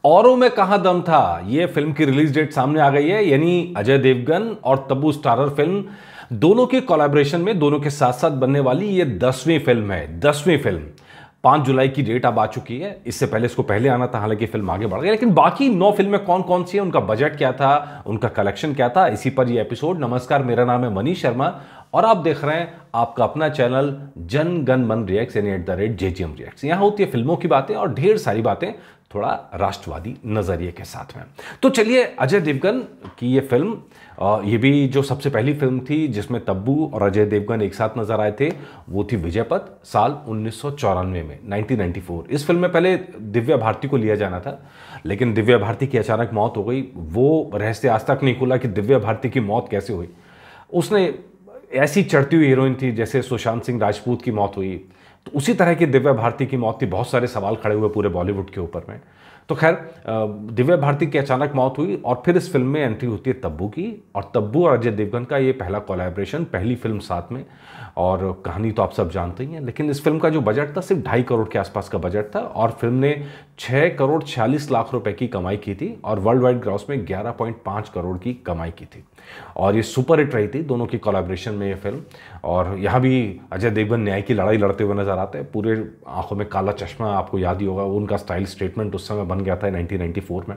औरों में कहाँ दम था, ये फिल्म की रिलीज डेट सामने आ गई है। यानी अजय देवगन और तब्बू स्टारर फिल्म दोनों के कोलैबोरेशन में, दोनों के साथ साथ बनने वाली ये 10वीं फिल्म है। 10वीं फिल्म 5 जुलाई की डेट अब आ चुकी है। इससे पहले इसको पहले आना था, हालांकि फिल्म आगे बढ़ गई। लेकिन बाकी 9 फिल्में कौन कौन सी हैं, उनका बजट क्या था, उनका कलेक्शन क्या था, इसी पर ये एपिसोड। नमस्कार, मेरा नाम है मनीष शर्मा और आप देख रहे हैं आपका अपना चैनल जन गण मन रिएक्ट्स, यानी @JGM रिएक्ट्स। यहां होती है फिल्मों की बातें और ढेर सारी बातें थोड़ा राष्ट्रवादी नजरिए के साथ में। तो चलिए, अजय देवगन की ये फिल्म, ये भी जो सबसे पहली फिल्म थी जिसमें तब्बू और अजय देवगन एक साथ नजर आए थे, वो थी विजयपथ, साल 1994 में, 1994। इस फिल्म में पहले दिव्या भारती को लिया जाना था, लेकिन दिव्या भारती की अचानक मौत हो गई। वो रहस्य आज तक नहीं खुला कि दिव्या भारती की मौत कैसे हुई। उसने ऐसी चढ़ती हुई हीरोइन थी जैसे सुशांत सिंह राजपूत की मौत हुई, तो उसी तरह की दिव्या भारती की मौत थी। बहुत सारे सवाल खड़े हुए पूरे बॉलीवुड के ऊपर में। तो खैर, दिव्या भारती की अचानक मौत हुई और फिर इस फिल्म में एंट्री होती है तब्बू की। और तब्बू और अजय देवगन का ये पहला कोलैबोरेशन, पहली फिल्म साथ में। और कहानी तो आप सब जानते ही हैं, लेकिन इस फिल्म का जो बजट था सिर्फ 2.5 करोड़ के आसपास का बजट था और फिल्म ने 6 करोड़ 46 लाख रुपए की कमाई की थी और वर्ल्ड वाइड ग्रॉस में 11.5 करोड़ की कमाई की थी। और ये सुपर हिट रही थी दोनों की कोलैबोरेशन में ये फिल्म। और यहाँ भी अजय देवगन न्याय की लड़ाई लड़ते हुए नजर आते हैं, पूरे आंखों में काला चश्मा, आपको याद ही होगा उनका स्टाइल स्टेटमेंट उस समय बन गया था 1994 में।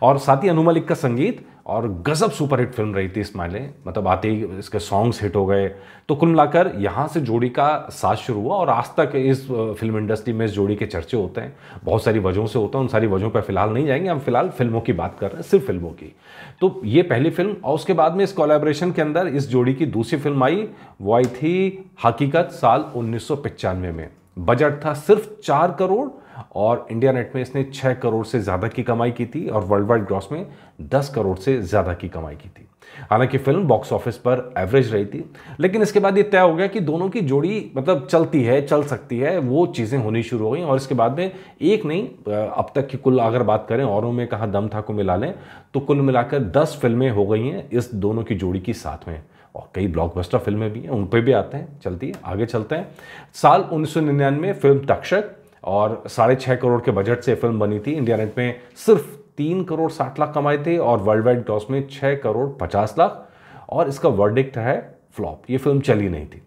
और साथ ही अनु मलिक का संगीत, और गजब सुपरहिट फिल्म रही थी स्माइले, मतलब आते ही इसके सॉन्ग्स हिट हो गए। तो कुल मिलाकर यहाँ से जोड़ी का साथ शुरू हुआ और आज तक इस फिल्म इंडस्ट्री में इस जोड़ी के चर्चे होते हैं, बहुत सारी वजहों से होते हैं। उन सारी वजहों पर फिलहाल नहीं जाएंगे, हम फिलहाल फिल्मों की बात कर रहे हैं, सिर्फ फिल्मों की। तो ये पहली फिल्म, और उसके बाद में इस कोलैबोरेशन के अंदर इस जोड़ी की दूसरी फिल्म आई, वो आई थी हकीकत, साल 1995 में। बजट था सिर्फ 4 करोड़ और इंडिया नेट में इसने 6 करोड़ से ज़्यादा की कमाई की थी और वर्ल्ड वाइड ग्रॉस में 10 करोड़ से ज़्यादा की कमाई की थी। हालांकि फिल्म बॉक्स ऑफिस पर एवरेज रही थी, लेकिन इसके बाद ये तय हो गया कि दोनों की जोड़ी मतलब चलती है, चल सकती है, वो चीज़ें होनी शुरू हो गई। और इसके बाद में एक नहीं, अब तक की कुल अगर बात करें, औरों में कहाँ दम था को मिला लें, तो कुल मिलाकर 10 फिल्में हो गई हैं इस दोनों की जोड़ी की साथ में। और कई ब्लॉकबस्टर फिल्में भी हैं, उन पर भी आते हैं, चलती है, आगे चलते हैं। साल 1999 फिल्म तक्षक, और 6.5 करोड़ के बजट से फिल्म बनी थी। इंडिया नेट में सिर्फ 3 करोड़ 60 लाख कमाए थे और वर्ल्ड वाइड ग्रॉस में 6 करोड़ 50 लाख। और इसका वर्डिक्ट है फ्लॉप, ये फिल्म चली नहीं थी।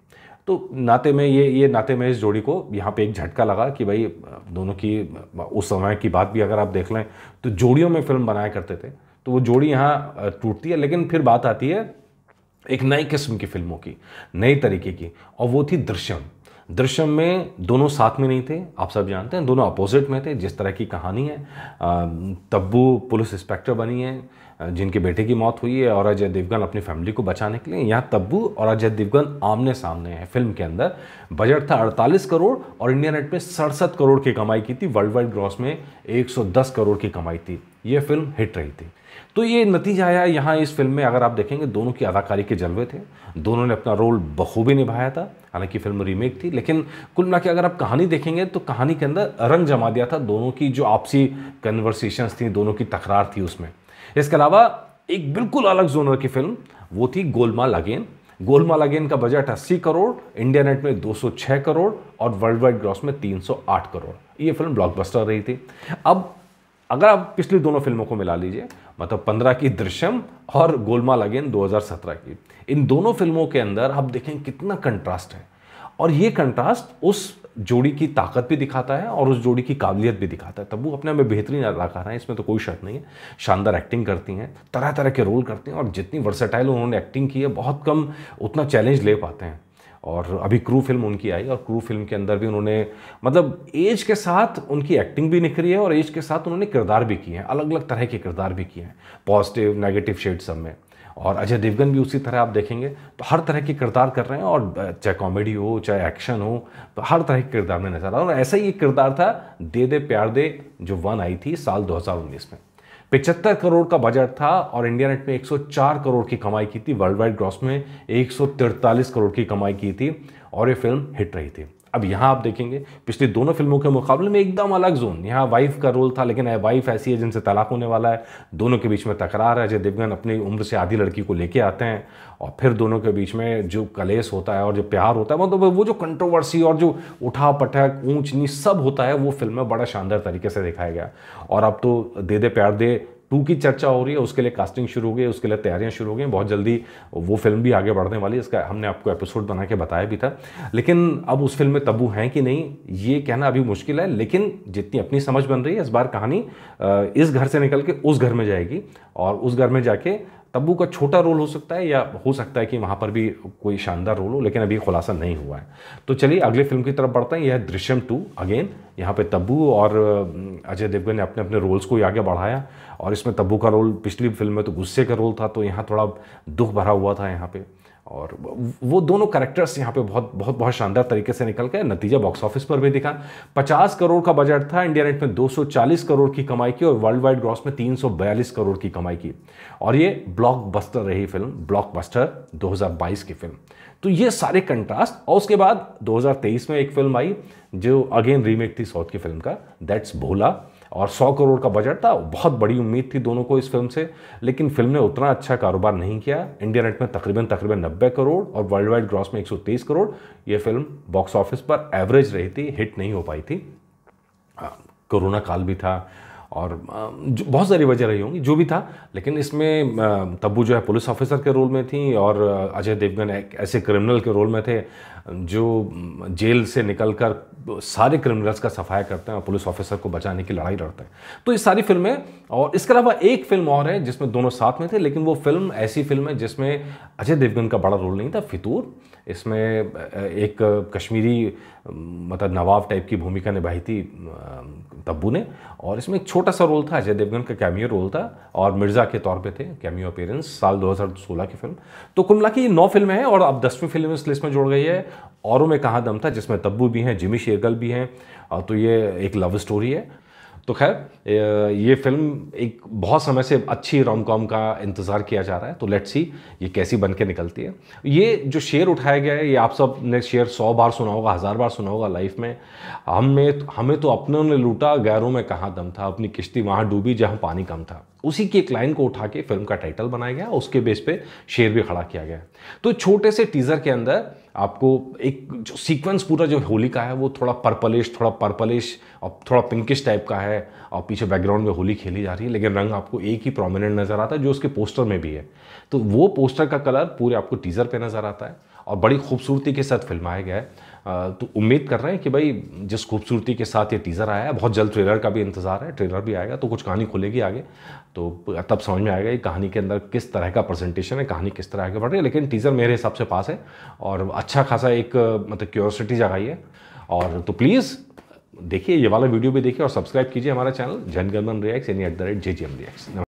तो नाते में ये नाते में इस जोड़ी को यहाँ पे एक झटका लगा कि भाई दोनों की, उस समय की बात भी अगर आप देख लें तो जोड़ियों में फिल्म बनाया करते थे, तो वो जोड़ी यहाँ टूटती है। लेकिन फिर बात आती है एक नई किस्म की फिल्मों की, नई तरीके की, और वो थी दृश्यम। दृश्यम में दोनों साथ में नहीं थे, आप सब जानते हैं, दोनों अपोजिट में थे। जिस तरह की कहानी है, तब्बू पुलिस इंस्पेक्टर बनी है जिनके बेटे की मौत हुई है और अजय देवगन अपनी फैमिली को बचाने के लिए, यहाँ तब्बू और अजय देवगन आमने सामने हैं फिल्म के अंदर। बजट था 48 करोड़ और इंडिया नेट में 67 करोड़ की कमाई की थी, वर्ल्ड वाइड ग्रॉस में 110 करोड़ की कमाई थी। ये फिल्म हिट रही थी। तो ये नतीजा आया यहाँ इस फिल्म में। अगर आप देखेंगे, दोनों की अदाकारी के जलवे थे, दोनों ने अपना रोल बखूबी निभाया था। हालांकि फिल्म रीमेक थी, लेकिन कुल मिला के अगर आप कहानी देखेंगे तो कहानी के अंदर रंग जमा दिया था दोनों की जो आपसी कन्वर्सेशंस थी, दोनों की तकरार थी उसमें। इसके अलावा एक बिल्कुल अलग जोनर की फिल्म, वो थी गोलमाल अगेन। गोलमाल अगेन का बजट 80 करोड़, इंडिया नेट में 206 करोड़ और वर्ल्ड वाइड ग्रॉस में 308 करोड़। ये फिल्म ब्लॉकबस्टर रही थी। अब अगर आप पिछली दोनों फिल्मों को मिला लीजिए, मतलब 15 की दृश्यम और गोलमाल अगेन 2017 की, इन दोनों फिल्मों के अंदर आप देखें कितना कंट्रास्ट है। और ये कंट्रास्ट उस जोड़ी की ताकत भी दिखाता है और उस जोड़ी की काबिलियत भी दिखाता है। तब्बू अपने में बेहतरीन अदाकार हैं, इसमें तो कोई शक नहीं है। शानदार एक्टिंग करती हैं, तरह तरह के रोल करती हैं और जितनी वर्सेटाइल उन्होंने एक्टिंग की है, बहुत कम उतना चैलेंज ले पाते हैं। और अभी क्रू फिल्म उनकी आई और क्रू फिल्म के अंदर भी उन्होंने, मतलब एज के साथ उनकी एक्टिंग भी निखरी है और एज के साथ उन्होंने किरदार भी किए हैं, अलग अलग तरह के किरदार भी किए हैं, पॉजिटिव नेगेटिव शेड सब में। और अजय देवगन भी उसी तरह आप देखेंगे तो हर तरह के किरदार कर रहे हैं, और चाहे कॉमेडी हो चाहे एक्शन हो, तो हर तरह के किरदार में नजर आ रहा है। और ऐसा ही एक किरदार था दे दे प्यार दे, जो 1 आई थी साल 2019 में। 75 करोड़ का बजट था और इंडिया नेट में 104 करोड़ की कमाई की थी, वर्ल्ड वाइड ग्रॉस में 143 करोड़ की कमाई की थी और ये फिल्म हिट रही थी। अब यहाँ आप देखेंगे पिछली दोनों फिल्मों के मुकाबले में एकदम अलग जोन। यहाँ वाइफ का रोल था, लेकिन वाइफ ऐसी है जिनसे तलाक होने वाला है, दोनों के बीच में तकरार है। अजय देवगन अपनी उम्र से आधी लड़की को लेके आते हैं और फिर दोनों के बीच में जो कलेश होता है और जो प्यार होता है, मतलब वो जो कंट्रोवर्सी और जो उठा पटक ऊंच नीच सब होता है, वो फिल्म में बड़ा शानदार तरीके से दिखाया गया। और अब तो दे दे प्यार दे 2 की चर्चा हो रही है, उसके लिए कास्टिंग शुरू हो गई, उसके लिए तैयारियां शुरू हो गई, बहुत जल्दी वो फिल्म भी आगे बढ़ने वाली है। इसका हमने आपको एपिसोड बना के बताया भी था। लेकिन अब उस फिल्म में तब्बू हैं कि नहीं ये कहना अभी मुश्किल है, लेकिन जितनी अपनी समझ बन रही है इस बार कहानी इस घर से निकल के उस घर में जाएगी और उस घर में जाके तब्बू का छोटा रोल हो सकता है या हो सकता है कि वहाँ पर भी कोई शानदार रोल हो, लेकिन अभी खुलासा नहीं हुआ है। तो चलिए अगले फिल्म की तरफ बढ़ते हैं। यह है दृश्यम 2। अगेन यहाँ पे तब्बू और अजय देवगन ने अपने अपने रोल्स को आगे बढ़ाया और इसमें तब्बू का रोल पिछली फिल्म में तो गुस्से का रोल था, तो यहाँ थोड़ा दुख भरा हुआ था यहाँ पे, और वो दोनों कैरेक्टर्स यहाँ पे बहुत शानदार तरीके से निकल गए। नतीजा बॉक्स ऑफिस पर भी दिखा। 50 करोड़ का बजट था, इंडिया नेट में 240 करोड़ की कमाई की और वर्ल्ड वाइड ग्रॉस में 342 करोड़ की कमाई की, और ये ब्लॉकबस्टर रही फिल्म, ब्लॉकबस्टर 2022 की फिल्म। तो ये सारे कंट्रास्ट। और उसके बाद 2023 में एक फिल्म आई जो अगेन रीमेक थी साउथ की फिल्म का, दैट्स भोला, और 100 करोड़ का बजट था। बहुत बड़ी उम्मीद थी दोनों को इस फिल्म से, लेकिन फिल्म ने उतना अच्छा कारोबार नहीं किया। इंडिया नेट में तकरीबन 90 करोड़ और वर्ल्ड वाइड ग्रॉस में 123 करोड़। ये फिल्म बॉक्स ऑफिस पर एवरेज रही थी, हिट नहीं हो पाई थी। कोरोना काल भी था और बहुत सारी वजह रही होंगी, जो भी था। लेकिन इसमें तब्बू जो है पुलिस ऑफिसर के रोल में थी और अजय देवगन एक ऐसे क्रिमिनल के रोल में थे जो जेल से निकलकर सारे क्रिमिनल्स का सफाया करते हैं और पुलिस ऑफिसर को बचाने की लड़ाई लड़ते हैं। तो ये सारी फिल्में, और इसके अलावा एक फिल्म और है जिसमें दोनों साथ में थे, लेकिन वो फिल्म ऐसी फिल्म है जिसमें अजय देवगन का बड़ा रोल नहीं था, फितूर। इसमें एक कश्मीरी मतलब नवाब टाइप की भूमिका निभाई थी तब्बू ने, और इसमें एक छोटा सा रोल था, अजय देवगन का कैमियो रोल था और मिर्ज़ा के तौर पे थे, कैमियो अपीयरेंस, साल 2016 की फिल्म। तो कुल मिला के ये 9 फिल्में हैं और अब 10वीं फिल्म इस लिस्ट में जोड़ गई है, औरों में कहाँ दम था, जिसमें तब्बू भी हैं, जिमी शेरगिल भी हैं। तो ये एक लव स्टोरी है। तो खैर ये फिल्म एक बहुत समय से अच्छी रोम कॉम का इंतज़ार किया जा रहा है, तो लेट्स सी ये कैसी बन के निकलती है। ये जो शेर उठाया गया है, ये आप सब ने शेर 100 बार सुना होगा, 1000 बार सुना होगा लाइफ में। हमें तो अपनों ने लूटा, गैरों में कहाँ दम था, अपनी किश्ती वहाँ डूबी जहाँ पानी कम था। उसी की एक लाइन को उठा के फिल्म का टाइटल बनाया गया, उसके बेस पे शेर भी खड़ा किया गया। तो छोटे से टीज़र के अंदर आपको एक जो सीक्वेंस पूरा जो होली का है वो थोड़ा पर्पलिश और थोड़ा पिंकिश टाइप का है, और पीछे बैकग्राउंड में होली खेली जा रही है, लेकिन रंग आपको एक ही प्रोमिनेंट नज़र आता है जो उसके पोस्टर में भी है। तो वो पोस्टर का कलर पूरे आपको टीज़र पे नज़र आता है और बड़ी खूबसूरती के साथ फिल्माया गया है। तो उम्मीद कर रहे हैं कि भाई जिस खूबसूरती के साथ ये टीज़र आया है, बहुत जल्द ट्रेलर का भी इंतज़ार है, ट्रेलर भी आएगा तो कुछ कहानी खुलेगी आगे, तो तब समझ में आएगा कि कहानी के अंदर किस तरह का प्रेजेंटेशन है, कहानी किस तरह आगे बढ़ रही है। लेकिन टीज़र मेरे हिसाब से पास है और अच्छा खासा एक मतलब क्यूरियोसिटी जगाई है। और तो प्लीज़ देखिए, ये वाला वीडियो भी देखिए और सब्सक्राइब कीजिए हमारा चैनल जनगणमन रिएक्ट्स, यानी @JGM Reacts।